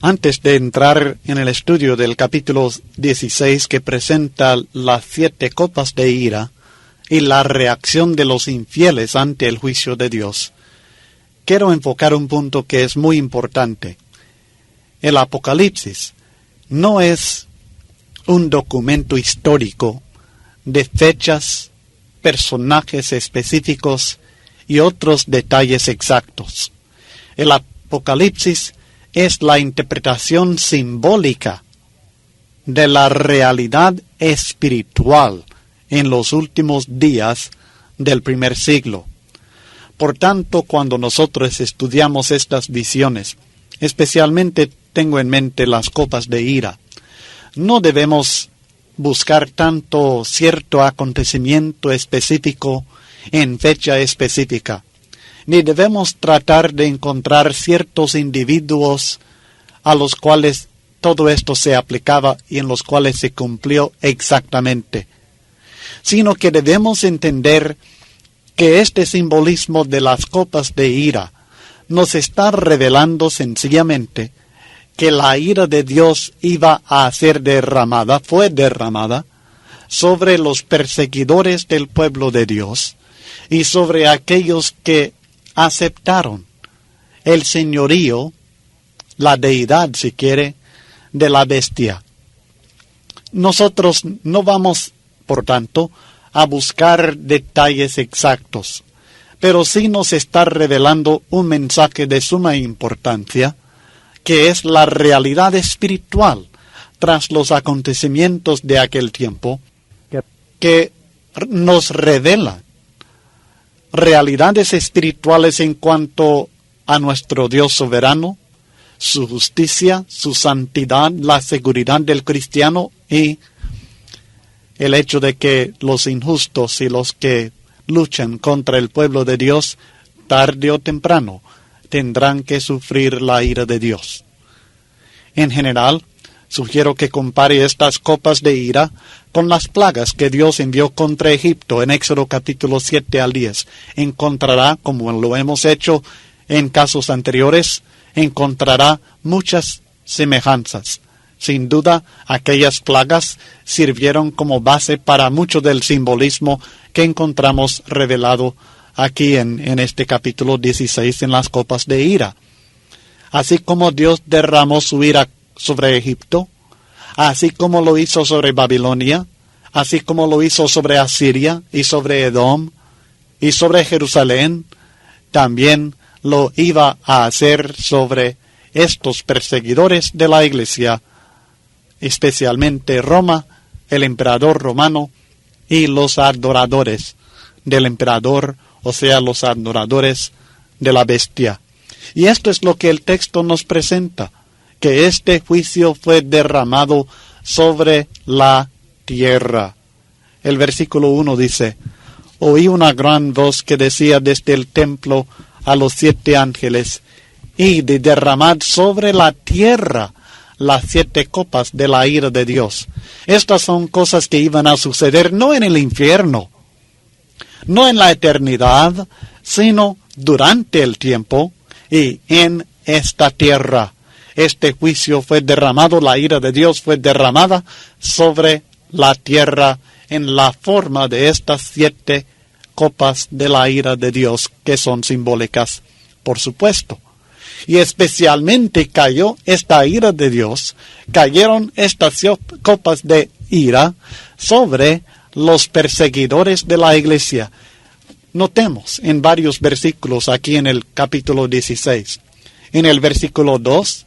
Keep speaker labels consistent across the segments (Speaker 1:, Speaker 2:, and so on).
Speaker 1: Antes de entrar en el estudio del capítulo 16 que presenta las 7 copas de ira y la reacción de los infieles ante el juicio de Dios, quiero enfocar un punto que es muy importante. El Apocalipsis no es un documento histórico de fechas, personajes específicos y otros detalles exactos. El Apocalipsis es la interpretación simbólica de la realidad espiritual en los últimos días del primer siglo. Por tanto, cuando nosotros estudiamos estas visiones, especialmente tengo en mente las copas de ira, no debemos buscar tanto cierto acontecimiento específico en fecha específica, ni debemos tratar de encontrar ciertos individuos a los cuales todo esto se aplicaba y en los cuales se cumplió exactamente, sino que debemos entender que este simbolismo de las copas de ira nos está revelando sencillamente que la ira de Dios iba a ser derramada, fue derramada, sobre los perseguidores del pueblo de Dios y sobre aquellos que aceptaron el señorío, la deidad, si quiere, de la bestia. Nosotros no vamos, por tanto, a buscar detalles exactos, pero sí nos está revelando un mensaje de suma importancia, que es la realidad espiritual tras los acontecimientos de aquel tiempo, que nos revela realidades espirituales en cuanto a nuestro Dios soberano, su justicia, su santidad, la seguridad del cristiano y el hecho de que los injustos y los que luchan contra el pueblo de Dios, tarde o temprano, tendrán que sufrir la ira de Dios. En general, sugiero que compare estas copas de ira con las plagas que Dios envió contra Egipto en Éxodo capítulo 7 al 10. Encontrará, como lo hemos hecho en casos anteriores, encontrará muchas semejanzas. Sin duda, aquellas plagas sirvieron como base para mucho del simbolismo que encontramos revelado aquí en este capítulo 16 en las copas de ira. Así como Dios derramó su ira sobre Egipto, así como lo hizo sobre Babilonia, así como lo hizo sobre Asiria y sobre Edom y sobre Jerusalén, también lo iba a hacer sobre estos perseguidores de la iglesia, especialmente Roma, el emperador romano y los adoradores del emperador, o sea, los adoradores de la bestia. Y esto es lo que el texto nos presenta, que este juicio fue derramado sobre la tierra. El versículo 1 dice: oí una gran voz que decía desde el templo a los 7 ángeles, y de derramad sobre la tierra las 7 copas de la ira de Dios. Estas son cosas que iban a suceder no en el infierno, no en la eternidad, sino durante el tiempo y en esta tierra. Este juicio fue derramado, la ira de Dios fue derramada sobre la tierra en la forma de estas 7 copas de la ira de Dios, que son simbólicas, por supuesto. Y especialmente cayó esta ira de Dios, cayeron estas copas de ira sobre los perseguidores de la iglesia. Notemos en varios versículos aquí en el capítulo 16. En el versículo 2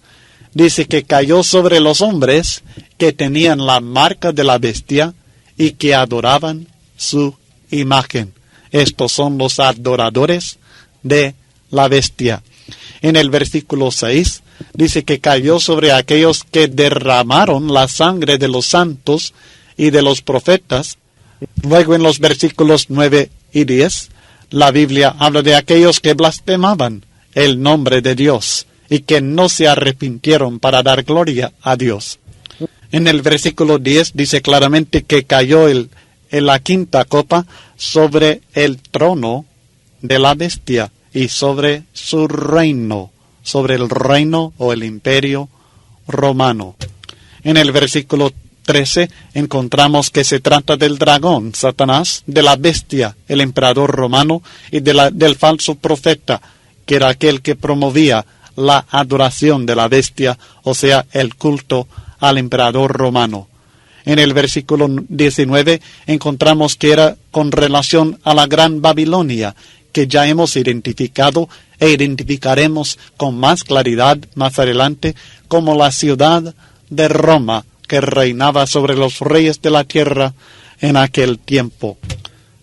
Speaker 1: dice que cayó sobre los hombres que tenían la marca de la bestia y que adoraban su imagen. Estos son los adoradores de la bestia. En el versículo 6 dice que cayó sobre aquellos que derramaron la sangre de los santos y de los profetas. Luego en los versículos 9 y 10, la Biblia habla de aquellos que blasfemaban el nombre de Dios y que no se arrepintieron para dar gloria a Dios. En el versículo 10 dice claramente que cayó en la 5ª copa sobre el trono de la bestia y sobre su reino, sobre el reino o el imperio romano. En el versículo 13 encontramos que se trata del dragón, Satanás, de la bestia, el emperador romano, y del falso profeta, que era aquel que promovía la adoración de la bestia, o sea, el culto al emperador romano. En el versículo 19 encontramos que era con relación a la Gran Babilonia, que ya hemos identificado e identificaremos con más claridad más adelante como la ciudad de Roma, que reinaba sobre los reyes de la tierra en aquel tiempo.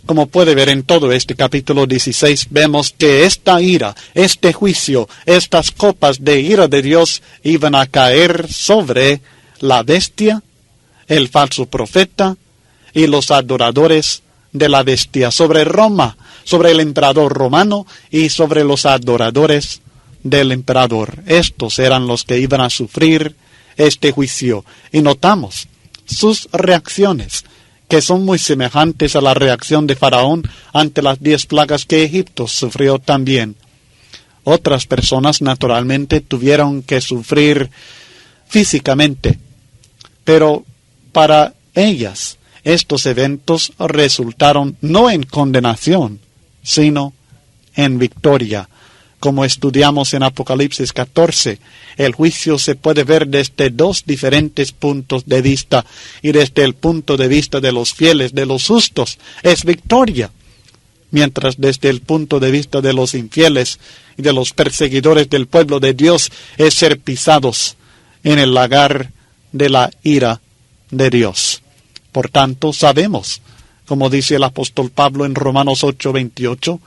Speaker 1: Como puede ver en todo este capítulo 16, vemos que esta ira, este juicio, estas copas de ira de Dios iban a caer sobre la bestia, el falso profeta y los adoradores de la bestia, sobre Roma, sobre el emperador romano y sobre los adoradores del emperador. Estos eran los que iban a sufrir este juicio. Y notamos sus reacciones, que son muy semejantes a la reacción de Faraón ante las 10 plagas que Egipto sufrió también. Otras personas naturalmente tuvieron que sufrir físicamente, pero para ellas estos eventos resultaron no en condenación, sino en victoria. Como estudiamos en Apocalipsis 14, el juicio se puede ver desde 2 diferentes puntos de vista, y desde el punto de vista de los fieles, de los justos, es victoria, mientras desde el punto de vista de los infieles y de los perseguidores del pueblo de Dios es ser pisados en el lagar de la ira de Dios. Por tanto, sabemos, como dice el apóstol Pablo en Romanos 8:28,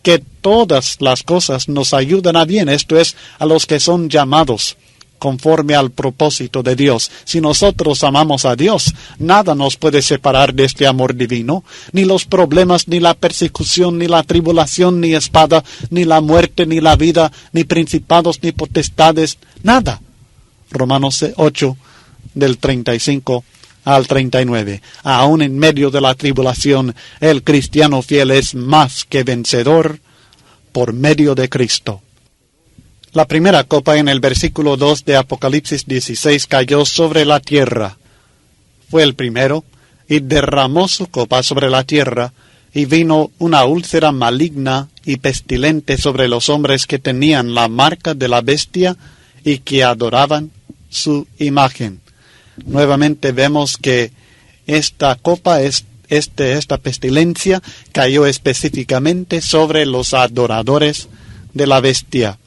Speaker 1: que todas las cosas nos ayudan a bien, esto es, a los que son llamados conforme al propósito de Dios. Si nosotros amamos a Dios, nada nos puede separar de este amor divino, ni los problemas, ni la persecución, ni la tribulación, ni espada, ni la muerte, ni la vida, ni principados, ni potestades, nada. Romanos 8, del 35 al 39. Aún en medio de la tribulación, el cristiano fiel es más que vencedor por medio de Cristo. La primera copa en el versículo 2 de Apocalipsis 16 cayó sobre la tierra. Fue el primero, y derramó su copa sobre la tierra, y vino una úlcera maligna y pestilente sobre los hombres que tenían la marca de la bestia y que adoraban su imagen. Nuevamente vemos que esta copa, esta pestilencia, cayó específicamente sobre los adoradores de la bestia.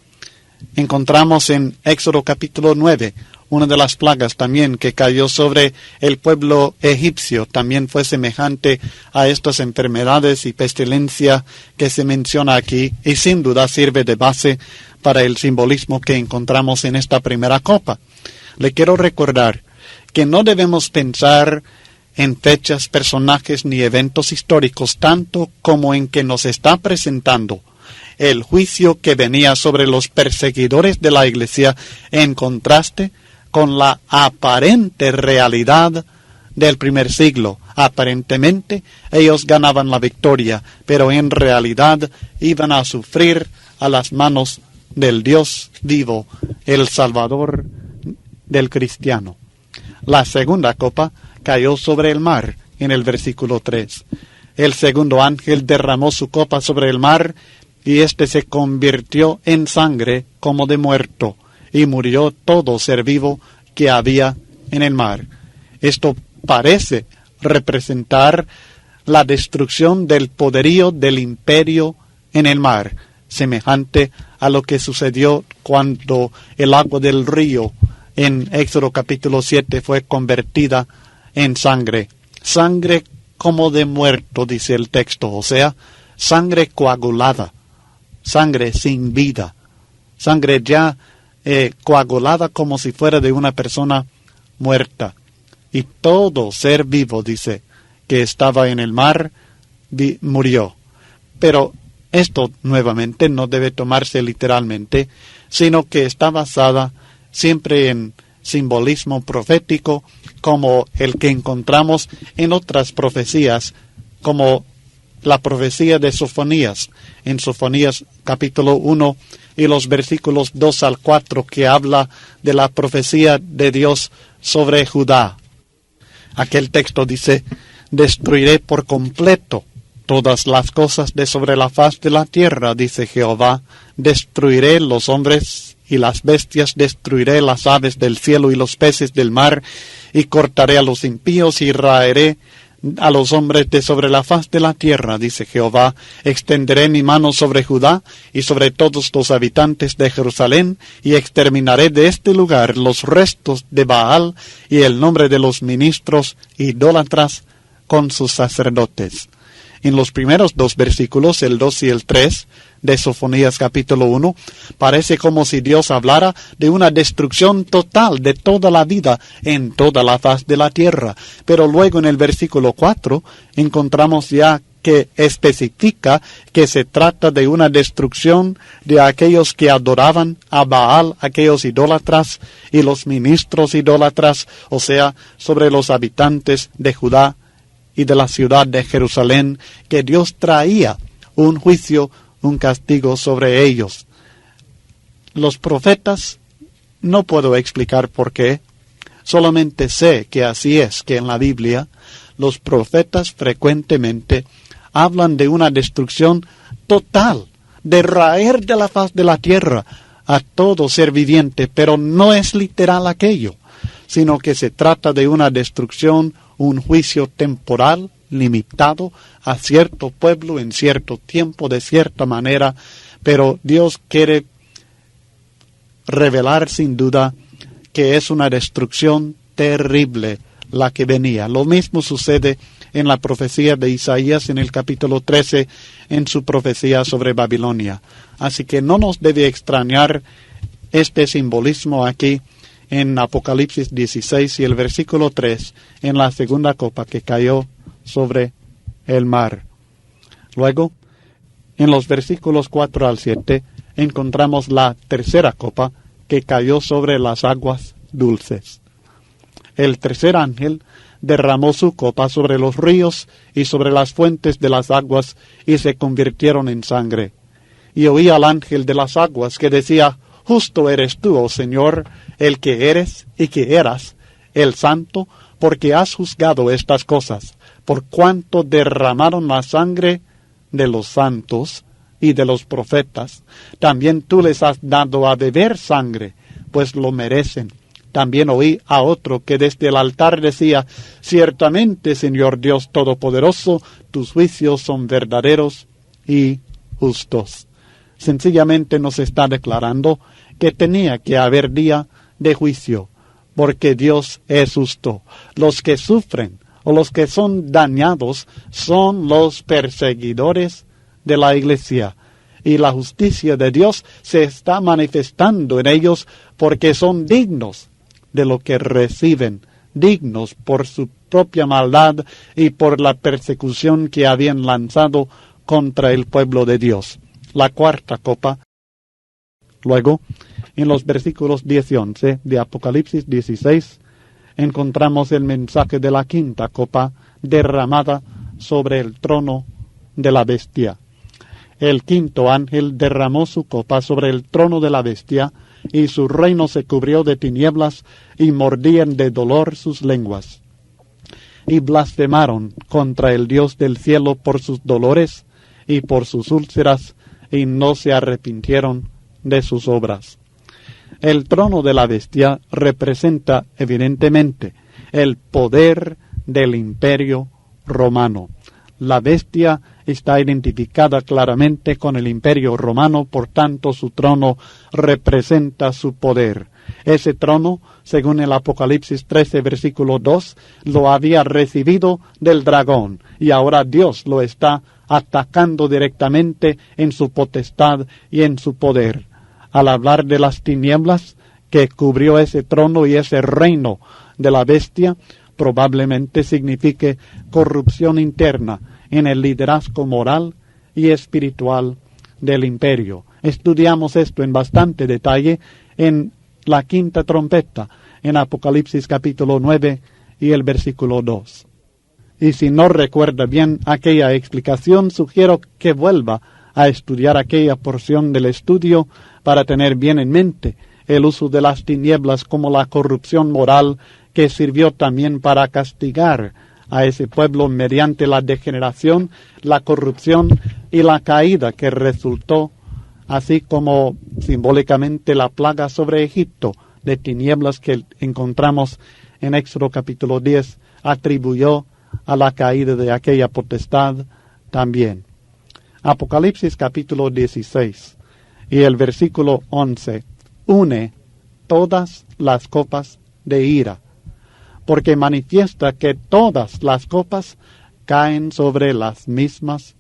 Speaker 1: Encontramos en Éxodo capítulo 9, una de las plagas también que cayó sobre el pueblo egipcio. También fue semejante a estas enfermedades y pestilencia que se menciona aquí, y sin duda sirve de base para el simbolismo que encontramos en esta primera copa. Le quiero recordar que no debemos pensar en fechas, personajes ni eventos históricos tanto como en que nos está presentando el juicio que venía sobre los perseguidores de la Iglesia en contraste con la aparente realidad del primer siglo. Aparentemente ellos ganaban la victoria, pero en realidad iban a sufrir a las manos del Dios vivo, el Salvador del cristiano. La segunda copa cayó sobre el mar, en el versículo 3. El segundo ángel derramó su copa sobre el mar, y éste se convirtió en sangre como de muerto, y murió todo ser vivo que había en el mar. Esto parece representar la destrucción del poderío del imperio en el mar, semejante a lo que sucedió cuando el agua del río en Éxodo capítulo 7 fue convertida en sangre. Sangre como de muerto, dice el texto, o sea, sangre coagulada, sangre sin vida, sangre ya coagulada como si fuera de una persona muerta. Y todo ser vivo, dice, que estaba en el mar, murió. Pero esto nuevamente no debe tomarse literalmente, sino que está basada siempre en simbolismo profético, como el que encontramos en otras profecías, como la profecía de Sofonías, en Sofonías capítulo 1 y los versículos 2 al 4, que habla de la profecía de Dios sobre Judá. Aquel texto dice: destruiré por completo todas las cosas de sobre la faz de la tierra, dice Jehová. Destruiré los hombres y las bestias, destruiré las aves del cielo y los peces del mar, y cortaré a los impíos y raeré a los hombres de sobre la faz de la tierra, dice Jehová. Extenderé mi mano sobre Judá y sobre todos los habitantes de Jerusalén, y exterminaré de este lugar los restos de Baal y el nombre de los ministros idólatras con sus sacerdotes. En los primeros dos versículos, el 2 y el 3 de Sofonías capítulo 1, parece como si Dios hablara de una destrucción total de toda la vida en toda la faz de la tierra. Pero luego en el versículo 4 encontramos ya que especifica que se trata de una destrucción de aquellos que adoraban a Baal, aquellos idólatras y los ministros idólatras, o sea, sobre los habitantes de Judá y de la ciudad de Jerusalén, que Dios traía un juicio, un castigo sobre ellos. Los profetas, no puedo explicar por qué, solamente sé que así es, que en la Biblia los profetas frecuentemente hablan de una destrucción total, de raer de la faz de la tierra a todo ser viviente, pero no es literal aquello, sino que se trata de una destrucción, un juicio temporal, limitado a cierto pueblo en cierto tiempo, de cierta manera, pero Dios quiere revelar sin duda que es una destrucción terrible la que venía. Lo mismo sucede en la profecía de Isaías en el capítulo 13, en su profecía sobre Babilonia. Así que no nos debe extrañar este simbolismo aquí en Apocalipsis 16 y el versículo 3, en la segunda copa que cayó sobre el mar. Luego, en los versículos 4 al 7, encontramos la tercera copa que cayó sobre las aguas dulces. El tercer ángel derramó su copa sobre los ríos y sobre las fuentes de las aguas, y se convirtieron en sangre. Y oí al ángel de las aguas que decía: justo eres tú, oh Señor, el que eres y que eras, el Santo, porque has juzgado estas cosas, por cuanto derramaron la sangre de los santos y de los profetas. También tú les has dado a beber sangre, pues lo merecen. También oí a otro que desde el altar decía: ciertamente, Señor Dios Todopoderoso, tus juicios son verdaderos y justos. Sencillamente nos está declarando que tenía que haber día de juicio, porque Dios es justo. Los que sufren o los que son dañados son los perseguidores de la iglesia, y la justicia de Dios se está manifestando en ellos porque son dignos de lo que reciben, dignos por su propia maldad y por la persecución que habían lanzado contra el pueblo de Dios. La cuarta copa. Luego, en los versículos 10 y 11 de Apocalipsis 16, encontramos el mensaje de la quinta copa derramada sobre el trono de la bestia. El quinto ángel derramó su copa sobre el trono de la bestia, y su reino se cubrió de tinieblas, y mordían de dolor sus lenguas. Y blasfemaron contra el Dios del cielo por sus dolores y por sus úlceras, y no se arrepintieron de sus obras. El trono de la bestia representa evidentemente el poder del imperio romano. La bestia está identificada claramente con el imperio romano, por tanto su trono representa su poder. Ese trono, según el Apocalipsis 13, versículo 2, lo había recibido del dragón, y ahora Dios lo está atacando directamente en su potestad y en su poder. Al hablar de las tinieblas que cubrió ese trono y ese reino de la bestia, probablemente signifique corrupción interna en el liderazgo moral y espiritual del imperio. Estudiamos esto en bastante detalle en la quinta trompeta, en Apocalipsis capítulo 9 y el versículo 2. Y si no recuerda bien aquella explicación, sugiero que vuelva a estudiar aquella porción del estudio para tener bien en mente el uso de las tinieblas como la corrupción moral que sirvió también para castigar a ese pueblo mediante la degeneración, la corrupción y la caída que resultó, así como simbólicamente la plaga sobre Egipto de tinieblas que encontramos en Éxodo capítulo 10 atribuyó a la caída de aquella potestad también. Apocalipsis capítulo 16 y el versículo 11 une todas las copas de ira, porque manifiesta que todas las copas caen sobre las mismas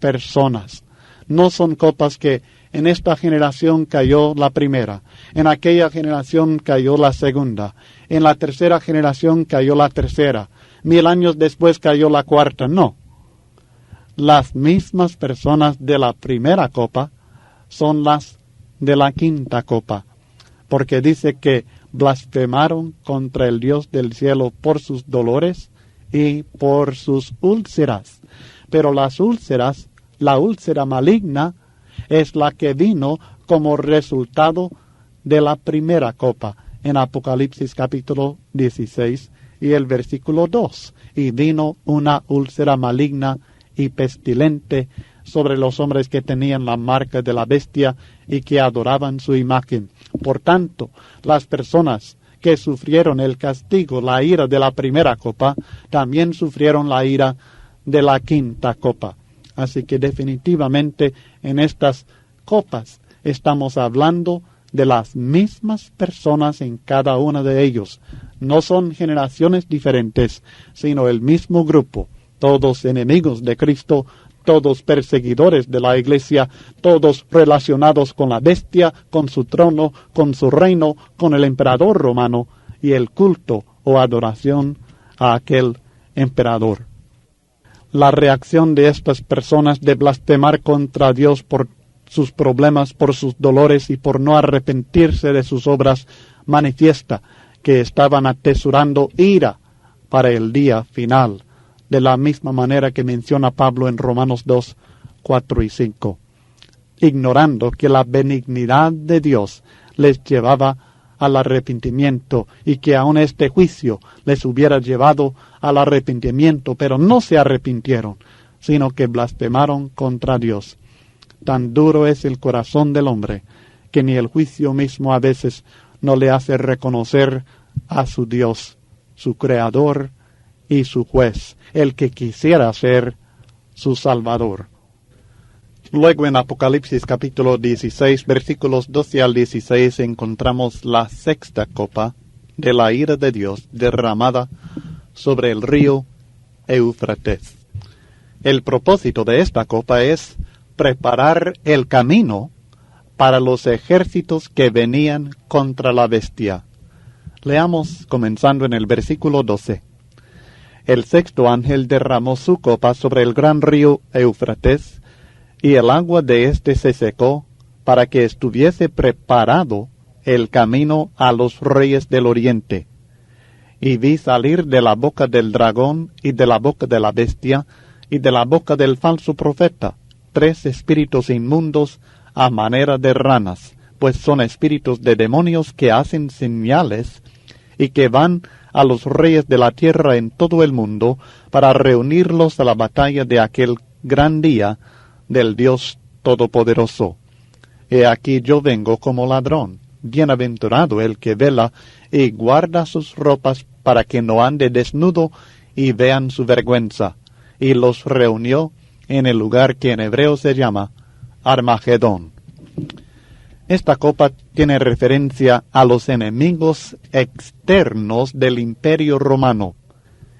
Speaker 1: personas. No son copas que en esta generación cayó la primera, en aquella generación cayó la segunda, en la tercera generación cayó la tercera, 1000 años después cayó la cuarta. No. Las mismas personas de la primera copa son las de la quinta copa, porque dice que blasfemaron contra el Dios del cielo por sus dolores y por sus úlceras. Pero las úlceras, la úlcera maligna, es la que vino como resultado de la primera copa, en Apocalipsis capítulo 16 y el versículo 2. Y vino una úlcera maligna y pestilente sobre los hombres que tenían la marca de la bestia y que adoraban su imagen. Por tanto, las personas que sufrieron el castigo, la ira de la primera copa, también sufrieron la ira de la quinta copa. Así que definitivamente en estas copas estamos hablando de las mismas personas en cada una de ellos. No son generaciones diferentes, sino el mismo grupo, todos enemigos de Cristo, todos perseguidores de la Iglesia, todos relacionados con la bestia, con su trono, con su reino, con el emperador romano y el culto o adoración a aquel emperador. La reacción de estas personas de blasfemar contra Dios por sus problemas, por sus dolores y por no arrepentirse de sus obras manifiesta que estaban atesorando ira para el día final, de la misma manera que menciona Pablo en Romanos 2, 4 y 5, ignorando que la benignidad de Dios les llevaba al arrepentimiento y que aun este juicio les hubiera llevado al arrepentimiento, pero no se arrepintieron, sino que blasfemaron contra Dios. Tan duro es el corazón del hombre que ni el juicio mismo a veces no le hace reconocer a su Dios, su Creador y su Juez, el que quisiera ser su Salvador. Luego en Apocalipsis capítulo 16, versículos 12 al 16, encontramos la sexta copa de la ira de Dios derramada sobre el río Éufrates. El propósito de esta copa es preparar el camino para los ejércitos que venían contra la bestia. Leamos comenzando en el versículo 12. El sexto ángel derramó su copa sobre el gran río Éufrates, y el agua de éste se secó, para que estuviese preparado el camino a los reyes del oriente. Y vi salir de la boca del dragón, y de la boca de la bestia, y de la boca del falso profeta, 3 espíritus inmundos a manera de ranas, pues son espíritus de demonios que hacen señales, y que van a los reyes de la tierra en todo el mundo, para reunirlos a la batalla de aquel gran día del Dios Todopoderoso. He aquí yo vengo como ladrón. Bienaventurado el que vela y guarda sus ropas para que no ande desnudo y vean su vergüenza. Y los reunió en el lugar que en hebreo se llama Armagedón. Esta copa tiene referencia a los enemigos externos del Imperio Romano.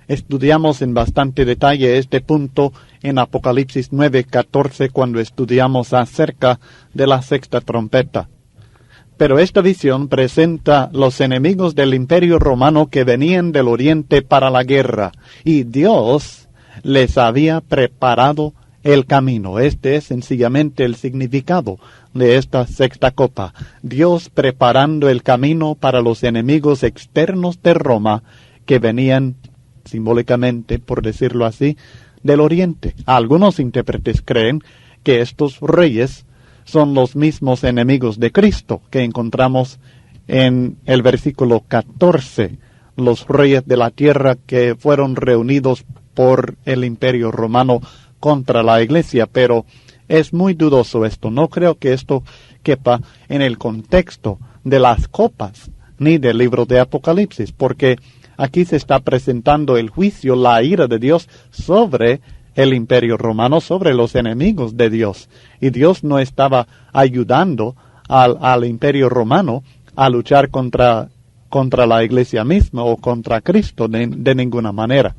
Speaker 1: Estudiamos en bastante detalle este punto en Apocalipsis 9:14 cuando estudiamos acerca de la sexta trompeta. Pero esta visión presenta los enemigos del Imperio Romano que venían del oriente para la guerra, y Dios les había preparado el camino. Este es sencillamente el significado de esta sexta copa. Dios preparando el camino para los enemigos externos de Roma que venían simbólicamente, por decirlo así, del oriente. Algunos intérpretes creen que estos reyes son los mismos enemigos de Cristo que encontramos en el versículo 14, los reyes de la tierra que fueron reunidos por el Imperio Romano contra la Iglesia, pero es muy dudoso esto. No creo que esto quepa en el contexto de las copas ni del libro de Apocalipsis, porque aquí se está presentando el juicio, la ira de Dios sobre el Imperio Romano, sobre los enemigos de Dios. Y Dios no estaba ayudando al Imperio Romano a luchar contra la Iglesia misma o contra Cristo de ninguna manera.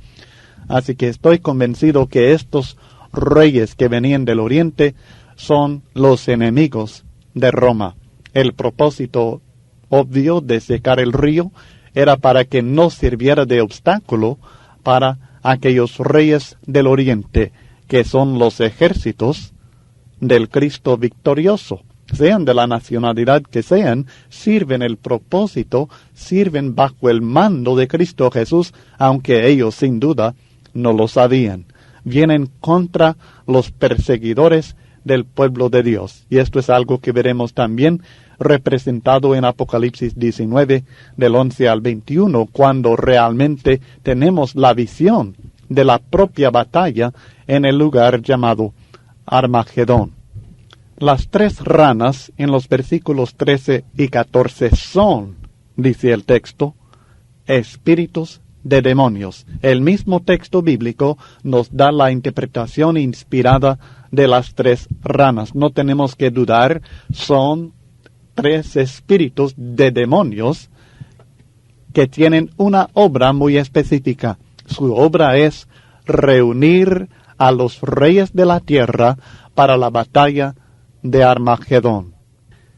Speaker 1: Así que estoy convencido que estos reyes que venían del oriente son los enemigos de Roma. El propósito obvio de secar el río era para que no sirviera de obstáculo para aquellos reyes del oriente, que son los ejércitos del Cristo victorioso. Sean de la nacionalidad que sean, sirven el propósito, sirven bajo el mando de Cristo Jesús, aunque ellos sin duda no lo sabían. Vienen contra los perseguidores del pueblo de Dios. Y esto es algo que veremos también representado en Apocalipsis 19, del 11 al 21, cuando realmente tenemos la visión de la propia batalla en el lugar llamado Armagedón. Las 3 ranas en los versículos 13 y 14 son, dice el texto, espíritus de demonios. El mismo texto bíblico nos da la interpretación inspirada de las 3 ranas. No tenemos que dudar, son 3 espíritus de demonios que tienen una obra muy específica. Su obra es reunir a los reyes de la tierra para la batalla de Armagedón.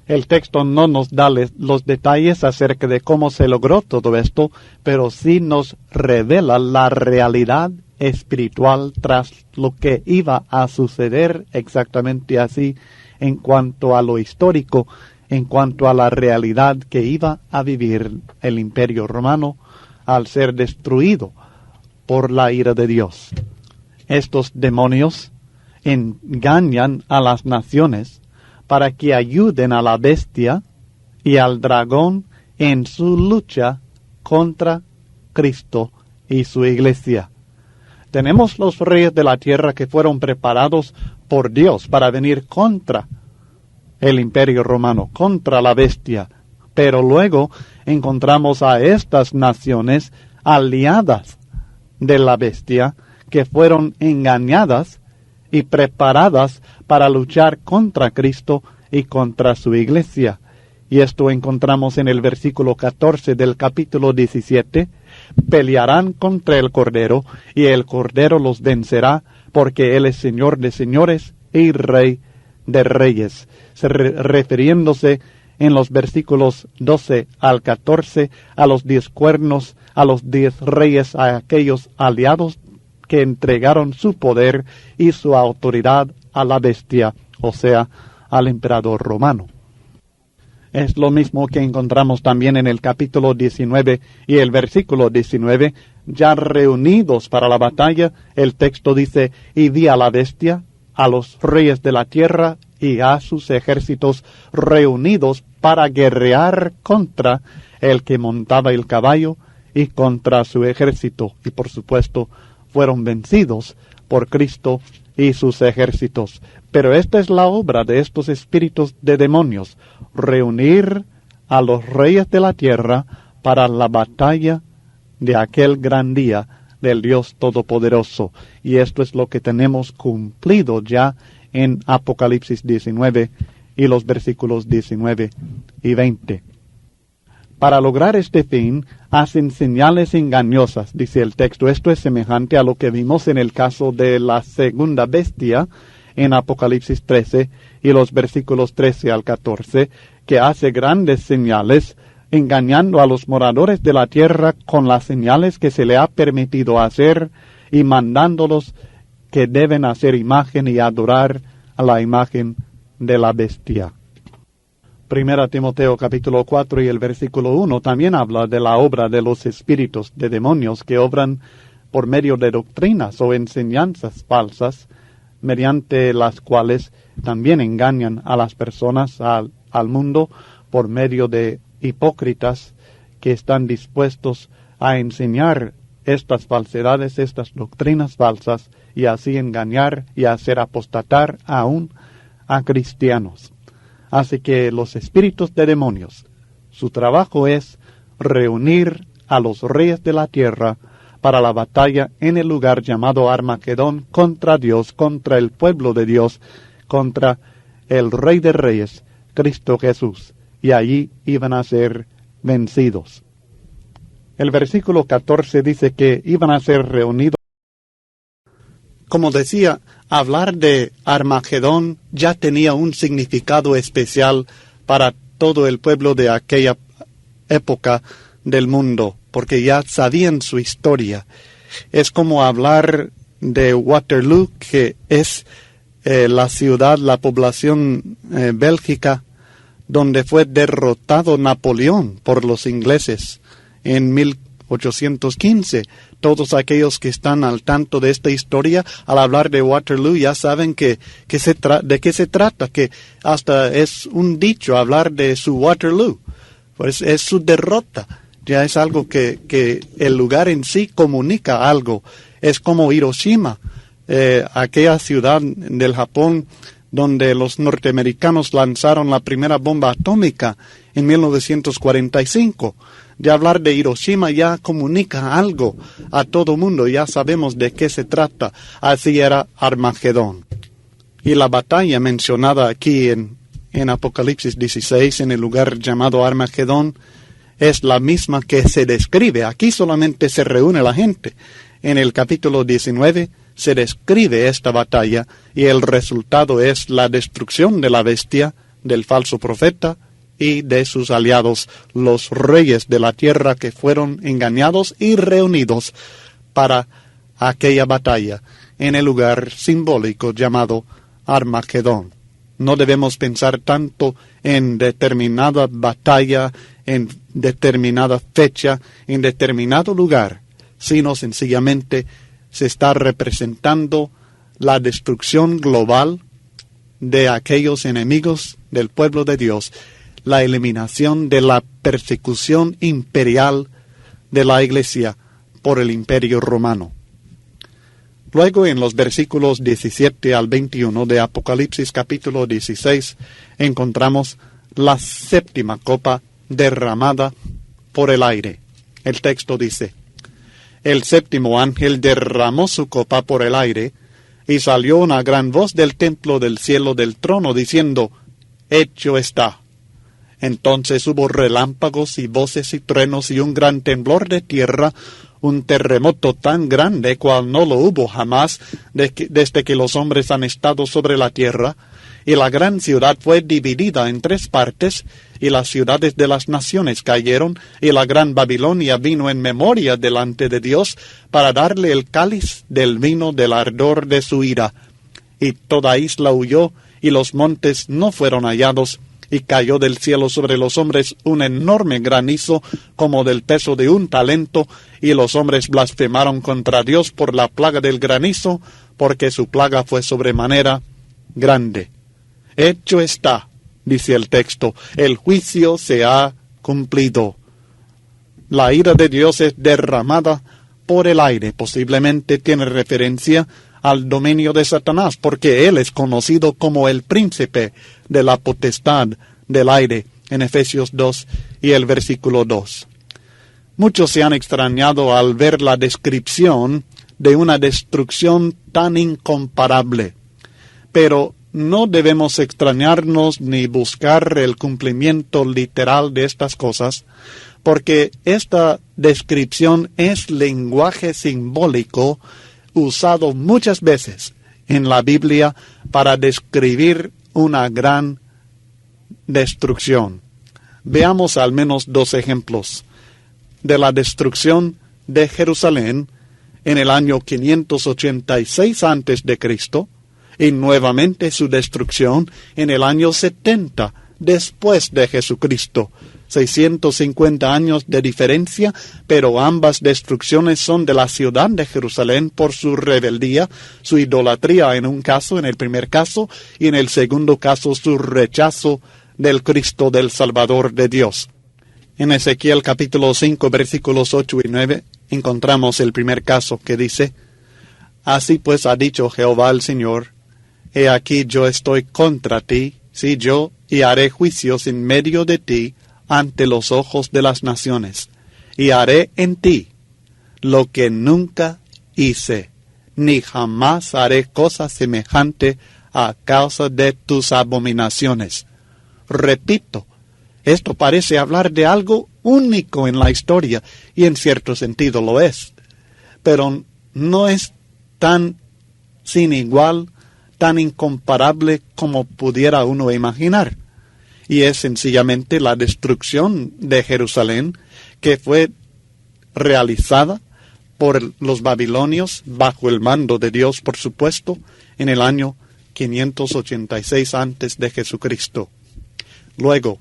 Speaker 1: El texto no nos da los detalles acerca de cómo se logró todo esto, pero sí nos revela la realidad espiritual tras lo que iba a suceder exactamente así en cuanto a lo histórico, en cuanto a la realidad que iba a vivir el Imperio Romano al ser destruido por la ira de Dios. Estos demonios engañan a las naciones para que ayuden a la bestia y al dragón en su lucha contra Cristo y su iglesia. Tenemos los reyes de la tierra que fueron preparados por Dios para venir contra el Imperio Romano, contra la bestia. Pero luego encontramos a estas naciones aliadas de la bestia que fueron engañadas y preparadas para luchar contra Cristo y contra su iglesia. Y esto encontramos en el versículo 14 del capítulo 17. Pelearán contra el Cordero, y el Cordero los vencerá, porque Él es Señor de señores y Rey de reyes. Refiriéndose en los versículos 12 al 14 a los 10 cuernos, a los 10 reyes, a aquellos aliados que entregaron su poder y su autoridad a la bestia, o sea, al emperador romano. Es lo mismo que encontramos también en el capítulo 19 y el versículo 19, ya reunidos para la batalla. El texto dice: y vi a la bestia, a los reyes de la tierra y a sus ejércitos reunidos para guerrear contra el que montaba el caballo y contra su ejército. Y por supuesto fueron vencidos por Cristo y sus ejércitos. Pero esta es la obra de estos espíritus de demonios: reunir a los reyes de la tierra para la batalla de aquel gran día del Dios Todopoderoso. Y esto es lo que tenemos cumplido ya en Apocalipsis 19 y los versículos 19 y 20. Para lograr este fin, hacen señales engañosas, dice el texto. Esto es semejante a lo que vimos en el caso de la segunda bestia en Apocalipsis 13 y los versículos 13 al 14, que hace grandes señales, engañando a los moradores de la tierra con las señales que se le ha permitido hacer y mandándolos que deben hacer imagen y adorar a la imagen de la bestia. Primera Timoteo capítulo 4 y el versículo 1 también habla de la obra de los espíritus de demonios que obran por medio de doctrinas o enseñanzas falsas, mediante las cuales también engañan a las personas, al mundo, por medio de hipócritas que están dispuestos a enseñar estas falsedades, estas doctrinas falsas, y así engañar y hacer apostatar aún a cristianos. Así que los espíritus de demonios, su trabajo es reunir a los reyes de la tierra para la batalla en el lugar llamado Armagedón contra Dios, contra el pueblo de Dios, contra el Rey de Reyes, Cristo Jesús, y allí iban a ser vencidos. El versículo 14 dice que iban a ser reunidos. Como decía, hablar de Armagedón ya tenía un significado especial para todo el pueblo de aquella época del mundo, porque ya sabían su historia. Es como hablar de Waterloo, que es la ciudad, la población bélgica, donde fue derrotado Napoleón por los ingleses en 1815. Todos aquellos que están al tanto de esta historia, al hablar de Waterloo, ya saben de qué se trata, que hasta es un dicho hablar de su Waterloo, pues es su derrota. Ya es algo que el lugar en sí comunica algo. Es como Hiroshima, aquella ciudad del Japón donde los norteamericanos lanzaron la primera bomba atómica en 1945. De hablar de Hiroshima ya comunica algo a todo mundo, ya sabemos de qué se trata. Así era Armagedón. Y la batalla mencionada aquí en Apocalipsis 16, en el lugar llamado Armagedón, es la misma que se describe. Aquí solamente se reúne la gente. En el capítulo 19 se describe esta batalla y el resultado es la destrucción de la bestia, del falso profeta y de sus aliados, los reyes de la tierra que fueron engañados y reunidos para aquella batalla en el lugar simbólico llamado Armagedón. No debemos pensar tanto en determinada batalla, en determinada fecha, en determinado lugar, sino sencillamente se está representando la destrucción global de aquellos enemigos del pueblo de Dios, la eliminación de la persecución imperial de la Iglesia por el Imperio Romano. Luego, en los versículos 17 al 21 de Apocalipsis capítulo 16, encontramos la séptima copa derramada por el aire. El texto dice: el séptimo ángel derramó su copa por el aire, y salió una gran voz del templo del cielo del trono, diciendo: hecho está. Entonces hubo relámpagos y voces y truenos y un gran temblor de tierra, un terremoto tan grande cual no lo hubo jamás desde que los hombres han estado sobre la tierra, y la gran ciudad fue dividida en 3 partes, y las ciudades de las naciones cayeron, y la gran Babilonia vino en memoria delante de Dios para darle el cáliz del vino del ardor de su ira. Y toda isla huyó, y los montes no fueron hallados, y cayó del cielo sobre los hombres un enorme granizo como del peso de un talento, y los hombres blasfemaron contra Dios por la plaga del granizo, porque su plaga fue sobremanera grande. Hecho está, dice el texto, el juicio se ha cumplido. La ira de Dios es derramada por el aire. Posiblemente tiene referencia al dominio de Satanás, porque él es conocido como el príncipe de la potestad del aire, en Efesios 2 y el versículo 2. Muchos se han extrañado al ver la descripción de una destrucción tan incomparable, pero no debemos extrañarnos ni buscar el cumplimiento literal de estas cosas, porque esta descripción es lenguaje simbólico usado muchas veces en la Biblia para describir una gran destrucción. Veamos al menos 2 ejemplos de la destrucción de Jerusalén en el año 586 a.C., y nuevamente su destrucción en el año 70 después de Jesucristo, 650 años de diferencia, pero ambas destrucciones son de la ciudad de Jerusalén por su rebeldía, su idolatría en un caso, en el primer caso, y en el segundo caso su rechazo del Cristo, del Salvador de Dios. En Ezequiel capítulo 5, versículos 8 y 9, encontramos el primer caso que dice: Así pues ha dicho Jehová el Señor, he aquí yo estoy contra ti, sí yo, y haré juicios en medio de ti ante los ojos de las naciones, y haré en ti lo que nunca hice, ni jamás haré cosa semejante a causa de tus abominaciones. Repito, esto parece hablar de algo único en la historia, y en cierto sentido lo es, pero no es tan sin igual, tan incomparable como pudiera uno imaginar. Y es sencillamente la destrucción de Jerusalén, que fue realizada por los babilonios, bajo el mando de Dios, por supuesto, en el año 586 antes de Jesucristo. Luego,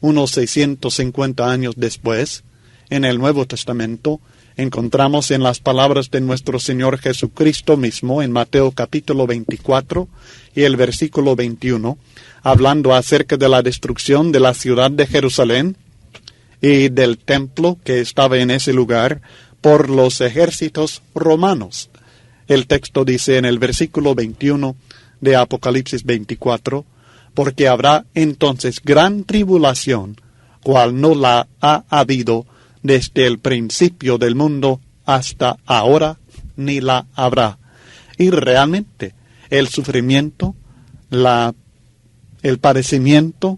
Speaker 1: unos 650 años después, en el Nuevo Testamento, encontramos en las palabras de nuestro Señor Jesucristo mismo, en Mateo capítulo 24 y el versículo 21, hablando acerca de la destrucción de la ciudad de Jerusalén y del templo que estaba en ese lugar por los ejércitos romanos. El texto dice en el versículo 21 de Apocalipsis 24, porque habrá entonces gran tribulación, cual no la ha habido desde el principio del mundo hasta ahora, ni la habrá. Y realmente el sufrimiento, el padecimiento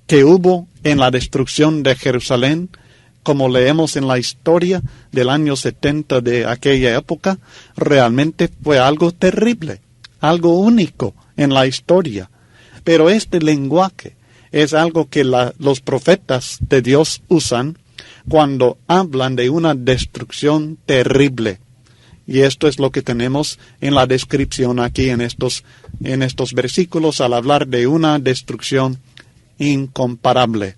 Speaker 1: que hubo en la destrucción de Jerusalén, como leemos en la historia del año 70 de aquella época, realmente fue algo terrible, algo único en la historia. Pero este lenguaje es algo que los profetas de Dios usan cuando hablan de una destrucción terrible. Y esto es lo que tenemos en la descripción aquí en estos versículos al hablar de una destrucción incomparable.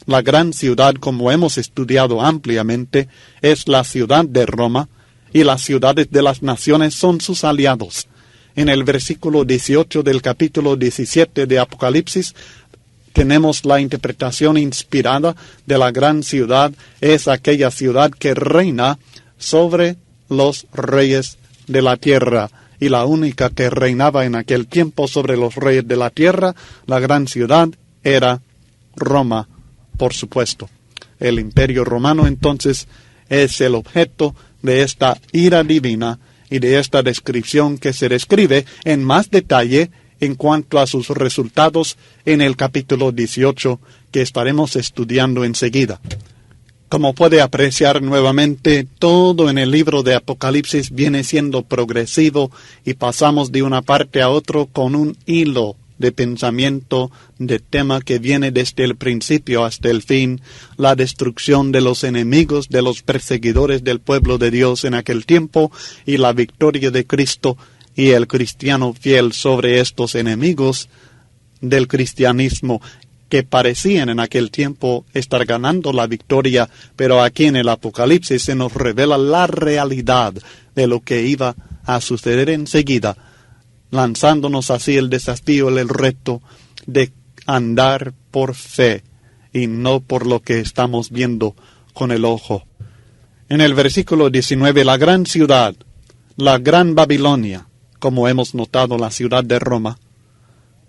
Speaker 1: La gran ciudad, como hemos estudiado ampliamente, es la ciudad de Roma, y las ciudades de las naciones son sus aliados. En el versículo 18 del capítulo 17 de Apocalipsis, tenemos la interpretación inspirada de la gran ciudad. Es aquella ciudad que reina sobre los reyes de la tierra. Y la única que reinaba en aquel tiempo sobre los reyes de la tierra, la gran ciudad, era Roma, por supuesto. El imperio romano entonces es el objeto de esta ira divina y de esta descripción que se describe en más detalle en cuanto a sus resultados en el capítulo 18 que estaremos estudiando enseguida. Como puede apreciar nuevamente, todo en el libro de Apocalipsis viene siendo progresivo y pasamos de una parte a otra con un hilo de pensamiento, de tema que viene desde el principio hasta el fin, la destrucción de los enemigos, de los perseguidores del pueblo de Dios en aquel tiempo, y la victoria de Cristo y el cristiano fiel sobre estos enemigos del cristianismo que parecían en aquel tiempo estar ganando la victoria, pero aquí en el Apocalipsis se nos revela la realidad de lo que iba a suceder enseguida, lanzándonos así el desafío, el reto de andar por fe y no por lo que estamos viendo con el ojo. En el versículo 19, la gran ciudad, la gran Babilonia, como hemos notado la ciudad de Roma,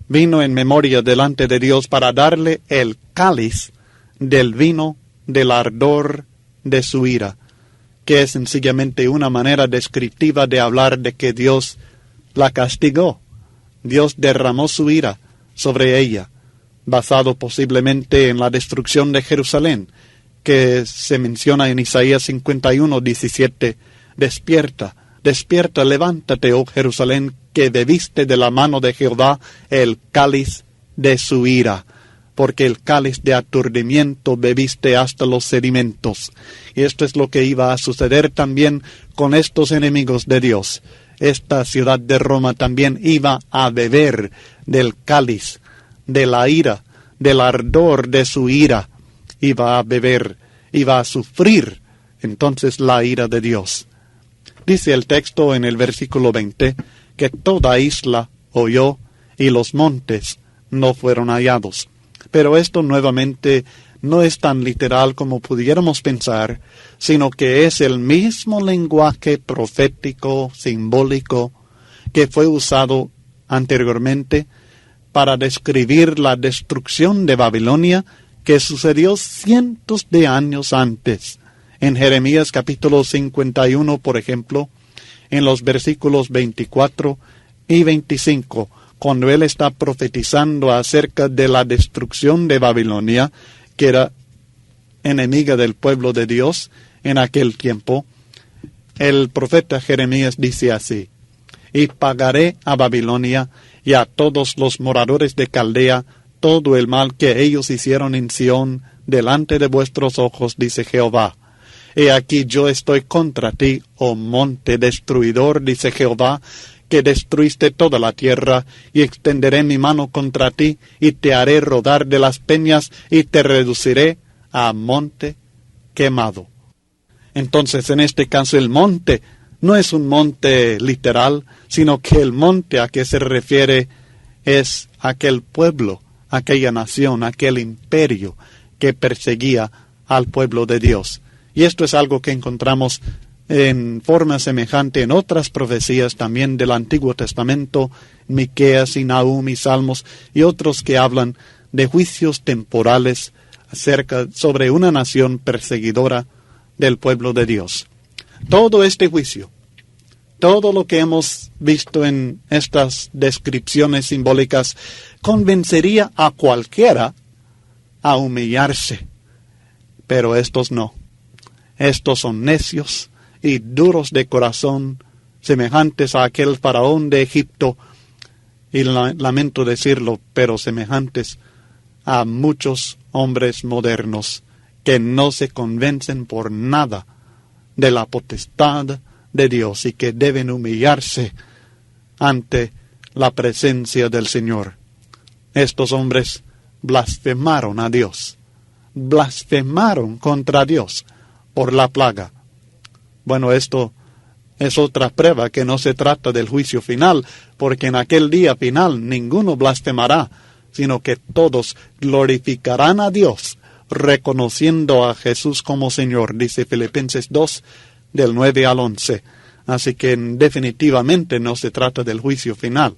Speaker 1: vino en memoria delante de Dios para darle el cáliz del vino del ardor de su ira, que es sencillamente una manera descriptiva de hablar de que Dios la castigó. Dios derramó su ira sobre ella, basado posiblemente en la destrucción de Jerusalén, que se menciona en Isaías 51:17, despierta, despierta, levántate, oh Jerusalén, que bebiste de la mano de Jehová el cáliz de su ira, porque el cáliz de aturdimiento bebiste hasta los sedimentos. Y esto es lo que iba a suceder también con estos enemigos de Dios. Esta ciudad de Roma también iba a beber del cáliz, de la ira, del ardor de su ira. iba a beber, iba a sufrir entonces la ira de Dios. Dice el texto en el versículo 20 que toda isla oyó y los montes no fueron hallados. Pero esto nuevamente no es tan literal como pudiéramos pensar, sino que es el mismo lenguaje profético, simbólico, que fue usado anteriormente para describir la destrucción de Babilonia que sucedió cientos de años antes. En Jeremías capítulo 51, por ejemplo, en los versículos 24 y 25, cuando él está profetizando acerca de la destrucción de Babilonia, que era enemiga del pueblo de Dios en aquel tiempo, el profeta Jeremías dice así: y pagaré a Babilonia y a todos los moradores de Caldea todo el mal que ellos hicieron en Sión delante de vuestros ojos, dice Jehová. He aquí yo estoy contra ti, oh monte destruidor, dice Jehová, que destruiste toda la tierra, y extenderé mi mano contra ti, y te haré rodar de las peñas, y te reduciré a monte quemado. Entonces, en este caso, el monte no es un monte literal, sino que el monte a que se refiere es aquel pueblo, aquella nación, aquel imperio que perseguía al pueblo de Dios. Y esto es algo que encontramos en forma semejante en otras profecías también del Antiguo Testamento, Miqueas y Nahum y Salmos y otros que hablan de juicios temporales sobre una nación perseguidora del pueblo de Dios. Todo este juicio, todo lo que hemos visto en estas descripciones simbólicas, convencería a cualquiera a humillarse, pero estos no. Estos son necios y duros de corazón, semejantes a aquel faraón de Egipto, y lamento decirlo, pero semejantes a muchos hombres modernos que no se convencen por nada de la potestad de Dios y que deben humillarse ante la presencia del Señor. Estos hombres blasfemaron a Dios, blasfemaron contra Dios por la plaga. Bueno, esto es otra prueba que no se trata del juicio final, porque en aquel día final ninguno blasfemará, sino que todos glorificarán a Dios, reconociendo a Jesús como Señor, dice Filipenses 2, del 9 al 11. Así que definitivamente no se trata del juicio final.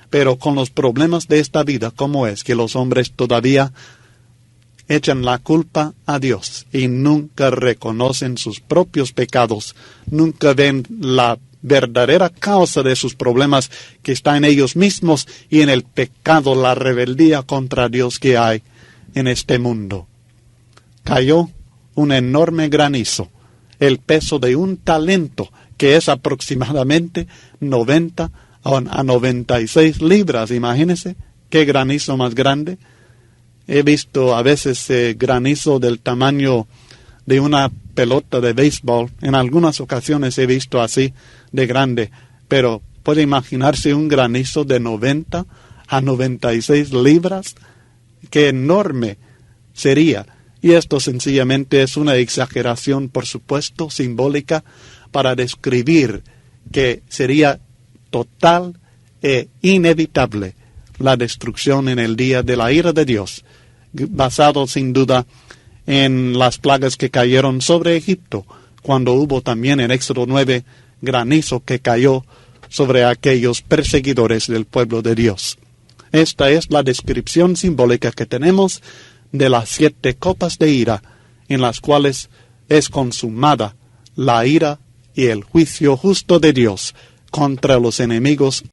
Speaker 1: Pero con los problemas de esta vida, ¿cómo es que los hombres todavía echan la culpa a Dios y nunca reconocen sus propios pecados, nunca ven la verdadera causa de sus problemas que está en ellos mismos y en el pecado, la rebeldía contra Dios que hay en este mundo? Cayó un enorme granizo, el peso de un talento, que es aproximadamente 90 a 96 libras. Imagínense qué granizo más grande. He visto a veces granizo del tamaño de una pelota de béisbol. En algunas ocasiones he visto así de grande. Pero puede imaginarse un granizo de 90 a 96 libras. ¡Qué enorme sería! Y esto sencillamente es una exageración, por supuesto, simbólica, para describir que sería total e inevitable la destrucción en el día de la ira de Dios, basado sin duda en las plagas que cayeron sobre Egipto, cuando hubo también en Éxodo 9 granizo que cayó sobre aquellos perseguidores del pueblo de Dios. Esta es la descripción simbólica que tenemos de las 7 copas de ira, en las cuales es consumada la ira y el juicio justo de Dios contra los enemigos